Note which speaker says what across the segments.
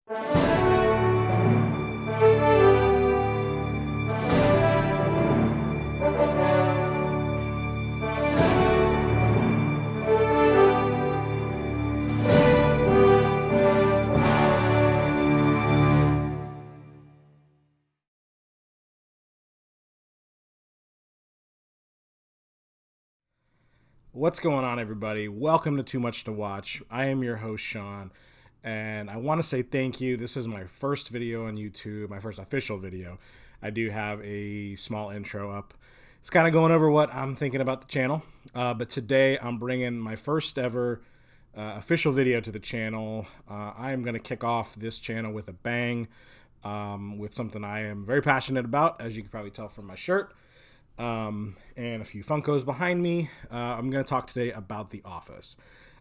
Speaker 1: What's going on, everybody? Welcome to Too Much to Watch. I am your host, Sean, and I want to say thank you. This is my first video on YouTube, my first official video. I do have a small intro up. It's kind of going over what I'm thinking about the channel, but today I'm bringing my first ever official video to the channel. I am going to kick off this channel with a bang, with something I am very passionate about, as you can probably tell from my shirt. And a few Funkos behind me. I'm going to talk today about The Office.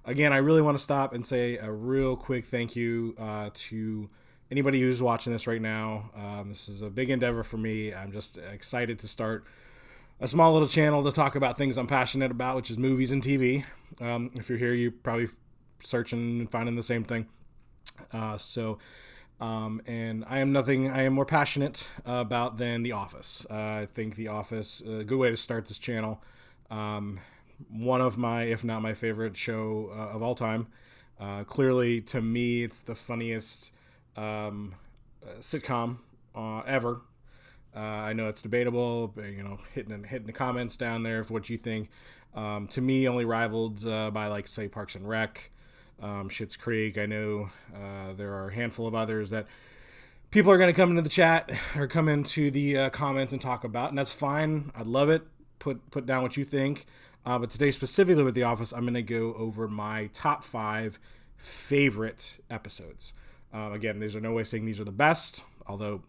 Speaker 1: Again, I really want to stop and say a real quick thank you to anybody who's watching this right now. This is a big endeavor for me. I'm just excited to start a small little channel to talk about things I'm passionate about, which is movies and TV. If you're here, you're probably searching and finding the same thing. And I am more passionate about than The Office. I think The Office, a good way to start this channel. One of my, if not my favorite show of all time. Clearly, to me, it's the funniest sitcom ever. I know it's debatable, but, hitting the comments down there for what you think. To me, only rivaled by, like, say, Parks and Rec. Schitt's Creek. I know there are a handful of others that people are going to come into the chat or come into the comments and talk about, and that's fine. I love it. Put down what you think. But today, specifically with The Office, I'm going to go over my top 5 favorite episodes. Again, these are no way saying these are the best, although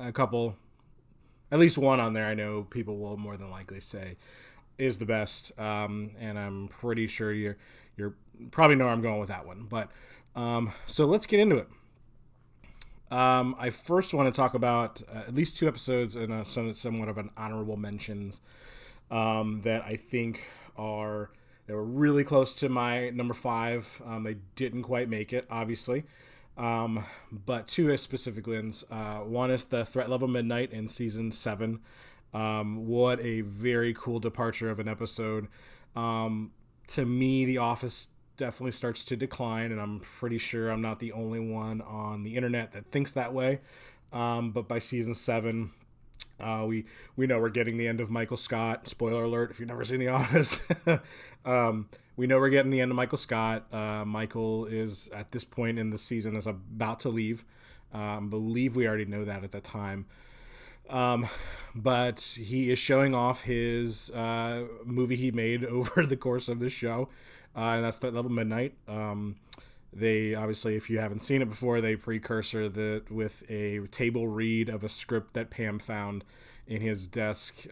Speaker 1: a couple, at least one on there, I know people will more than likely say is the best. And I'm pretty sure you're probably know where I'm going with that one. But so let's get into it. I first want to talk about at least 2 episodes and somewhat of an honorable mentions that I think they were really close to my number 5. They didn't quite make it, obviously. But 2 specific ones. One is the Threat Level Midnight in season 7. What a very cool departure of an episode. To me, The Office definitely starts to decline, and I'm pretty sure I'm not the only one on the internet that thinks that way. But by season 7, we know we're getting the end of Michael Scott. Spoiler alert if you've never seen The Office. We know we're getting the end of Michael Scott. Michael is, at this point in the season, is about to leave. Believe we already know that at the time. But he is showing off his movie he made over the course of this show, and that's Threat Level Midnight. They obviously, if you haven't seen it before, they precursor that with a table read of a script that Pam found in his desk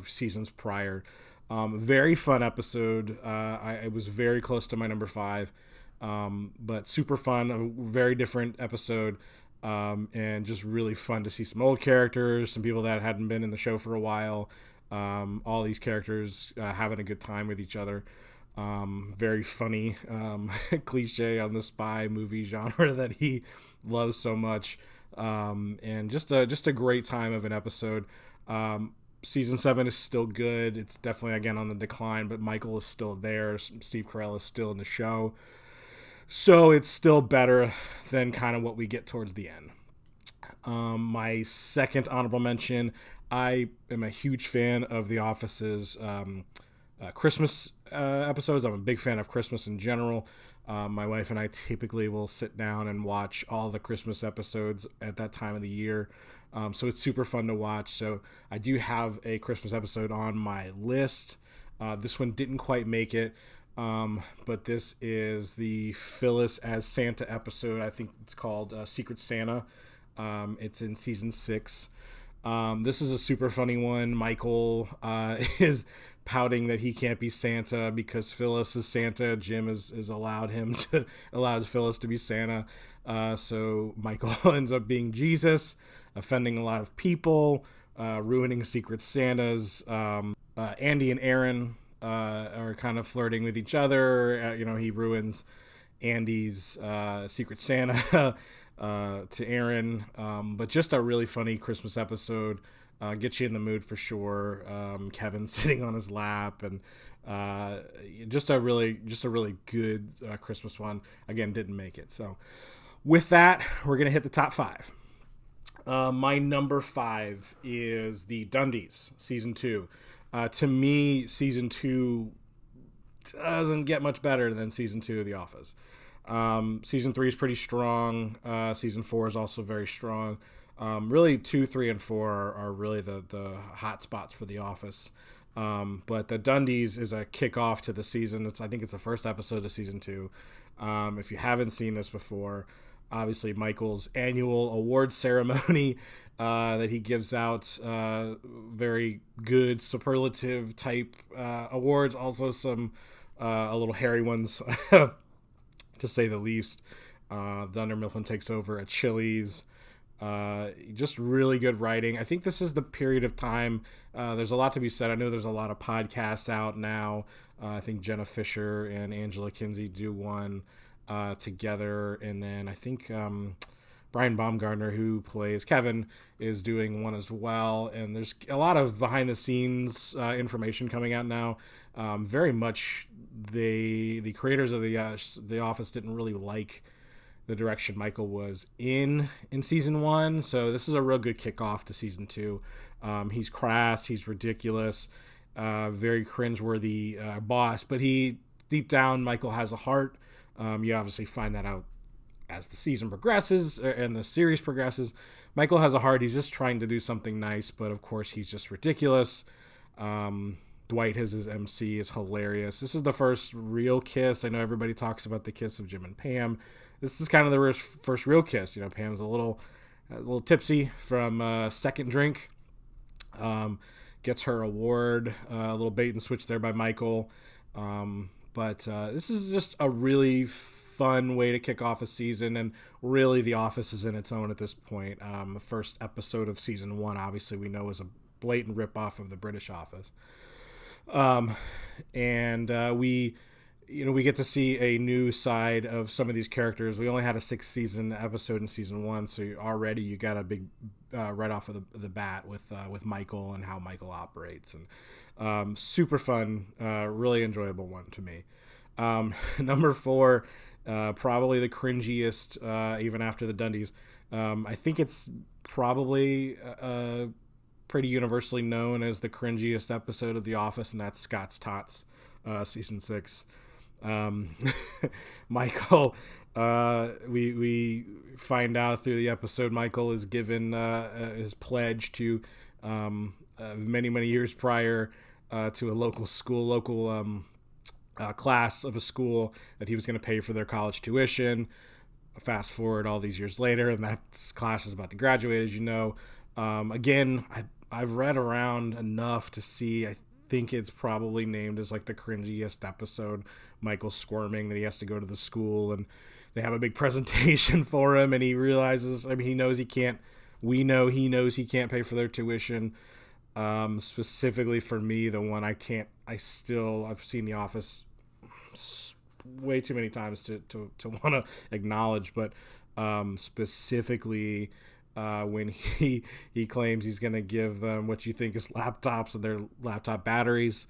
Speaker 1: seasons prior. Very fun episode. It was very close to my number 5, but super fun. A very different episode. And just really fun to see some old characters, some people that hadn't been in the show for a while. All these characters having a good time with each other. Very funny cliche on the spy movie genre that he loves so much. And just a great time of an episode. Season 7 is still good. It's definitely, again, on the decline, but Michael is still there. Steve Carell is still in the show. So it's still better than kind of what we get towards the end. My second honorable mention, I am a huge fan of The Office's Christmas episodes. I'm a big fan of Christmas in general. My wife and I typically will sit down and watch all the Christmas episodes at that time of the year. So it's super fun to watch. So I do have a Christmas episode on my list. This one didn't quite make it. But this is the Phyllis as Santa episode. I think it's called Secret Santa. It's in season 6. This is a super funny one. Michael is pouting that he can't be Santa because Phyllis is Santa. Jim is allows Phyllis to be Santa. So Michael ends up being Jesus, offending a lot of people, ruining Secret Santas. Andy and Aaron are kind of flirting with each other. He ruins Andy's Secret Santa to Aaron. But just a really funny Christmas episode. Gets you in the mood for sure. Kevin sitting on his lap, and just a really good Christmas one. Again, didn't make it. So with that, we're gonna hit the top 5. My number 5 is the Dundies season 2. To me, season 2 doesn't get much better than season 2 of The Office. Season 3 is pretty strong. Season 4 is also very strong. Really, 2, 3, and 4 are really the hot spots for The Office. But the Dundies is a kickoff to the season. I think it's the first episode of season 2. If you haven't seen this before, obviously Michael's annual award ceremony that he gives out, very good superlative type awards. Also some a little hairy ones, to say the least. Dunder Mifflin takes over at Chili's. Just really good writing. I think this is the period of time. There's a lot to be said. I know there's a lot of podcasts out now. I think Jenna Fisher and Angela Kinsey do one together, and then I think Brian Baumgartner, who plays Kevin, is doing one as well. And there's a lot of behind the scenes information coming out now. Very much the creators of the Office didn't really like the direction Michael was in season 1, so this is a real good kickoff to season 2. He's crass, he's ridiculous, very cringeworthy boss, but deep down, Michael has a heart. You obviously find that out as the season progresses and the series progresses. Michael has a heart. He's just trying to do something nice, but of course he's just ridiculous. Dwight, his MC, is hilarious. This is the first real kiss. I know everybody talks about the kiss of Jim and Pam. This is kind of the first real kiss. Pam's a little tipsy from second drink. Gets her award. A little bait and switch there by Michael. But this is just a really fun way to kick off a season, and really The Office is in its own at this point. The first episode of season 1, obviously, we know is a blatant ripoff of the British Office. And we get to see a new side of some of these characters. We only had a 6-season episode in season 1, so already you got a big right off of the bat with Michael and how Michael operates, and super fun, really enjoyable one to me. Number 4, probably the cringiest, even after the Dundies. I think it's probably pretty universally known as the cringiest episode of The Office, and that's Scott's Tots, season 6. Michael, we find out through the episode, Michael is given his pledge to many years prior to a local class of a school that he was going to pay for their college tuition. Fast forward all these years later, and that class is about to graduate, as you know. Again, I've read around enough to see, I think it's probably named as like the cringiest episode. Michael squirming that he has to go to the school, and they have a big presentation for him, and he realizes, he knows he can't, he knows he can't pay for their tuition. Specifically for me, the one I've seen The Office way too many times to want to acknowledge, but specifically when he claims he's going to give them what you think is laptops and their laptop batteries,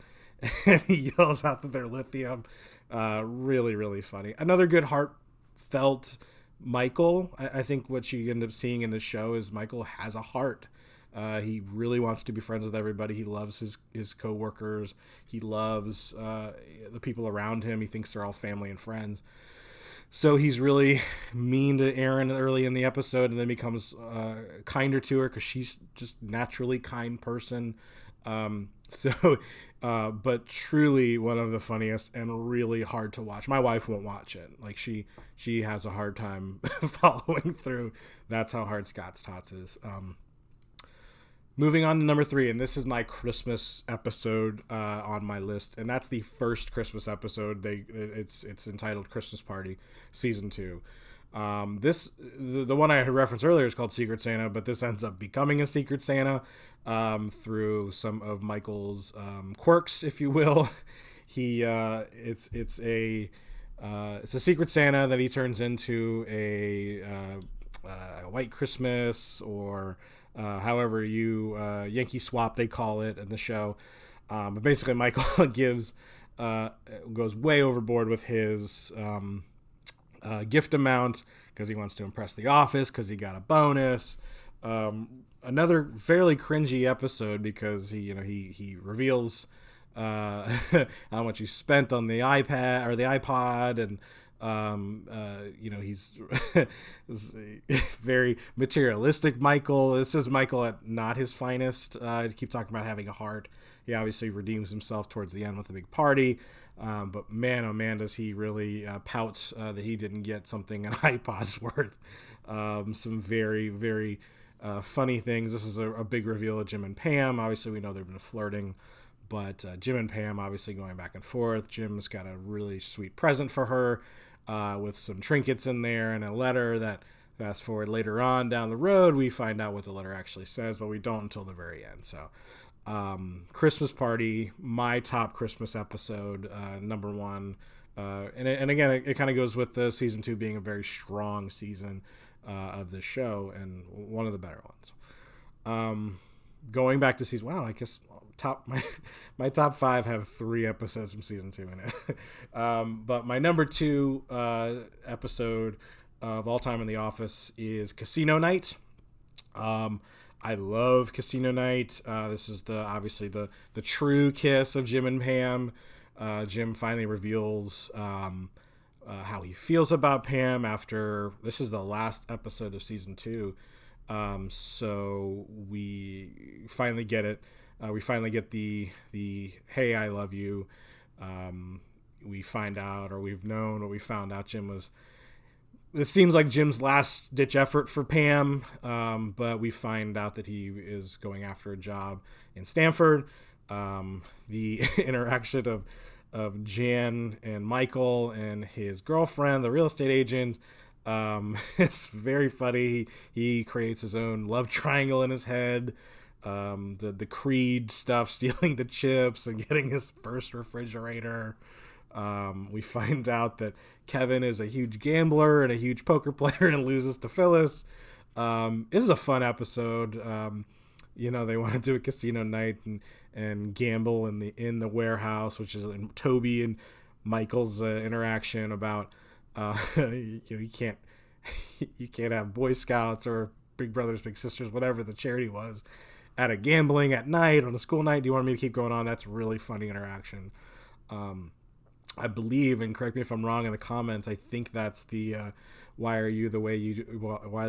Speaker 1: and he yells out that they're lithium. Really funny. Another good heartfelt Michael. I think what you end up seeing in the show is Michael has a heart. He really wants to be friends with everybody. He loves his coworkers. He loves the people around him. He thinks they're all family and friends. So he's really mean to Erin early in the episode, and then becomes kinder to her because she's just naturally kind person. But truly one of the funniest and really hard to watch. My wife won't watch it. Like she has a hard time following through. That's how hard Scott's Tots is. Moving on to number 3, and this is my Christmas episode on my list, and that's the first Christmas episode. It's entitled Christmas Party, season 2. The one I had referenced earlier is called Secret Santa, but this ends up becoming a Secret Santa through some of Michael's quirks, if you will. It's a it's a Secret Santa that he turns into a White Christmas, or however you Yankee Swap they call it in the show. But basically, Michael goes way overboard with his gift amount because he wants to impress the office because he got a bonus. Another fairly cringy episode because he reveals how much he spent on the iPad or the iPod, and he's very materialistic. Michael, this is Michael at not his finest. I keep talking about having a heart. He obviously redeems himself towards the end with a big party. But man, oh man, does he really pout that he didn't get something an iPod's worth. Some very, very funny things. This is a big reveal of Jim and Pam. Obviously, we know they've been flirting, but Jim and Pam obviously going back and forth. Jim's got a really sweet present for her with some trinkets in there and a letter that, fast forward later on down the road, we find out what the letter actually says, but we don't until the very end. So Christmas Party, my top Christmas episode, number one. And again, it kind of goes with the season 2 being a very strong season of this show and one of the better ones. Going back to season, wow, I guess my top 5 have 3 episodes from season 2 in it. But my number 2 episode of all time in The Office is Casino Night. I love Casino Night. This is obviously the true kiss of Jim and Pam. Jim finally reveals how he feels about Pam after this is the last episode of season 2. So we finally get it. We finally get the hey, I love you. We find out, or we've known, or we found out Jim was. This seems like Jim's last ditch effort for Pam, but we find out that he is going after a job in Stanford. The interaction of Jan and Michael and his girlfriend, the real estate agent, it's very funny. He creates his own love triangle in his head. The Creed stuff, stealing the chips and getting his first refrigerator. We find out that Kevin is a huge gambler and a huge poker player and loses to Phyllis. This is a fun episode. They want to do a casino night and gamble in the warehouse, which is Toby and Michael's interaction about you can't have Boy Scouts or Big Brothers Big Sisters, whatever the charity was, at a gambling at night on a school night. Do you want me to keep going on? That's really funny interaction. I believe, and correct me if I'm wrong in the comments, I think that's the why are you the way you why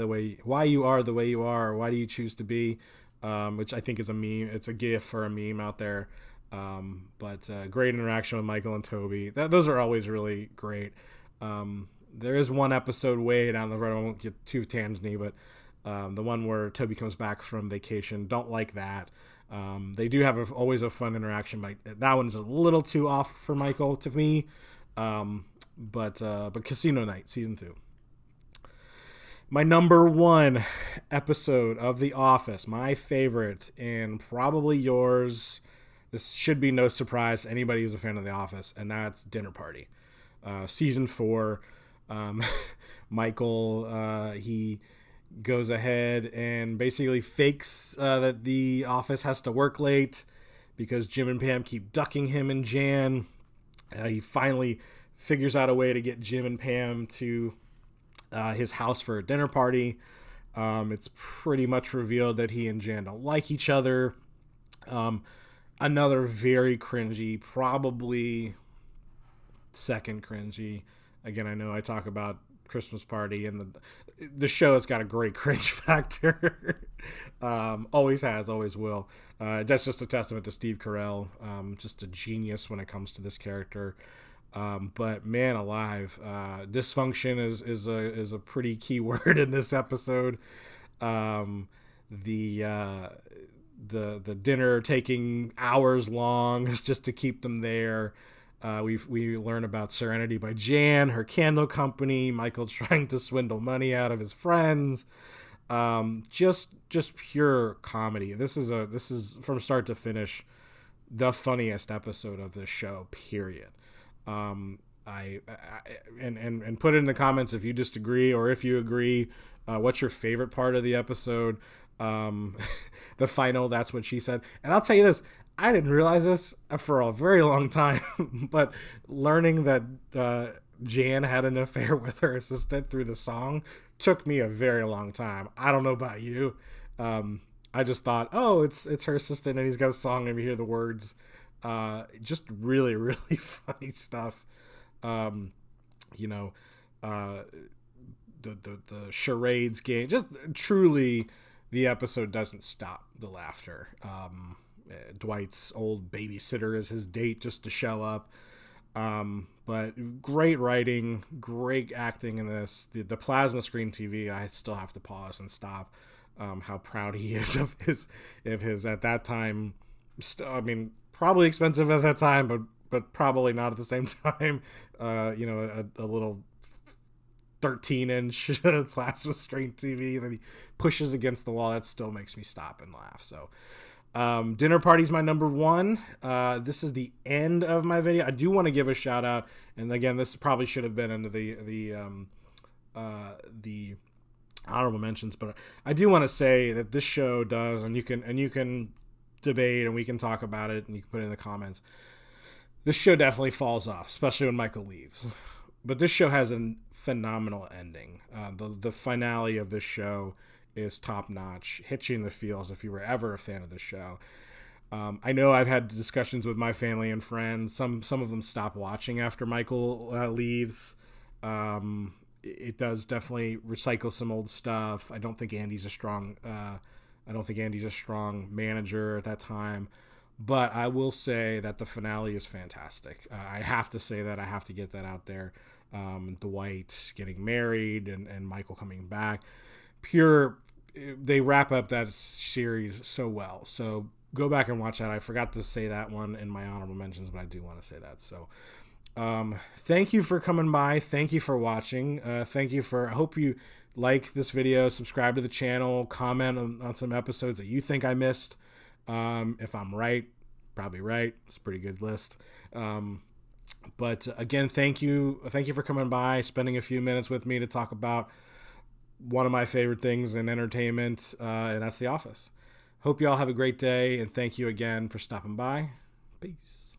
Speaker 1: you are the way you are, or why do you choose to be, which I think is a meme. It's a gif or a meme out there. But great interaction with Michael and Toby. Those are always really great. There is one episode way down the road, I won't get too tangent-y, but the one where Toby comes back from vacation, don't like that. They do have always a fun interaction, but that one's a little too off for Michael to me. But Casino Night season 2, my number 1 episode of The Office, my favorite, and probably yours. This should be no surprise to anybody who's a fan of The Office, and that's Dinner Party, season 4. Michael, he goes ahead and basically fakes that the office has to work late because Jim and Pam keep ducking him and Jan. He finally figures out a way to get Jim and Pam to his house for a dinner party. It's pretty much revealed that he and Jan don't like each other. Another very cringy, probably second cringy. Again, I know I talk about Christmas Party, and the show has got a great cringe factor. Always has, always will. That's just a testament to Steve Carell, just a genius when it comes to this character. But man alive, dysfunction is a pretty key word in this episode. The dinner taking hours long is just to keep them there. We learn about Serenity by Jan, her candle company. Michael trying to swindle money out of his friends. Just pure comedy. This is from start to finish the funniest episode of this show. Period. And put it in the comments if you disagree or if you agree. What's your favorite part of the episode? The final, that's what she said. And I'll tell you this, I didn't realize this for a very long time, but learning that Jan had an affair with her assistant through the song took me a very long time. I don't know about you. I just thought, oh, it's her assistant and he's got a song and you hear the words. Just really, really funny stuff. You know, the charades game, just truly the episode doesn't stop the laughter. Dwight's old babysitter is his date just to show up. But great writing, great acting in this. The plasma screen TV, I still have to pause and stop. How proud he is of his at that time. I mean, probably expensive at that time, but probably not at the same time. You know, a little 13-inch plasma screen TV that he pushes against the wall. That still makes me stop and laugh. So Dinner Party's my number one. This is the end of my video. I do want to give a shout out, and again, this probably should have been under the honorable mentions, but I do want to say that this show does, and you can debate and we can talk about it and you can put it in the comments. This show definitely falls off, especially when Michael leaves. But this show has a phenomenal ending. The finale of this show is top notch, hits you in the feels if you were ever a fan of the show. I know I've had discussions with my family and friends. Some of them stop watching after Michael leaves. It does definitely recycle some old stuff. I don't think Andy's a strong manager at that time. But I will say that the finale is fantastic. I have to say that. I have to get that out there. Dwight getting married and Michael coming back. They wrap up that series so well. So go back and watch that. I forgot to say that one in my honorable mentions, but I do want to say that. So thank you for coming by. Thank you for watching. I hope you like this video, subscribe to the channel, comment on some episodes that you think I missed. If I'm right, probably right. It's a pretty good list. But again, thank you for coming by, spending a few minutes with me to talk about one of my favorite things in entertainment, and that's The Office. Hope you all have a great day, and thank you again for stopping by. Peace.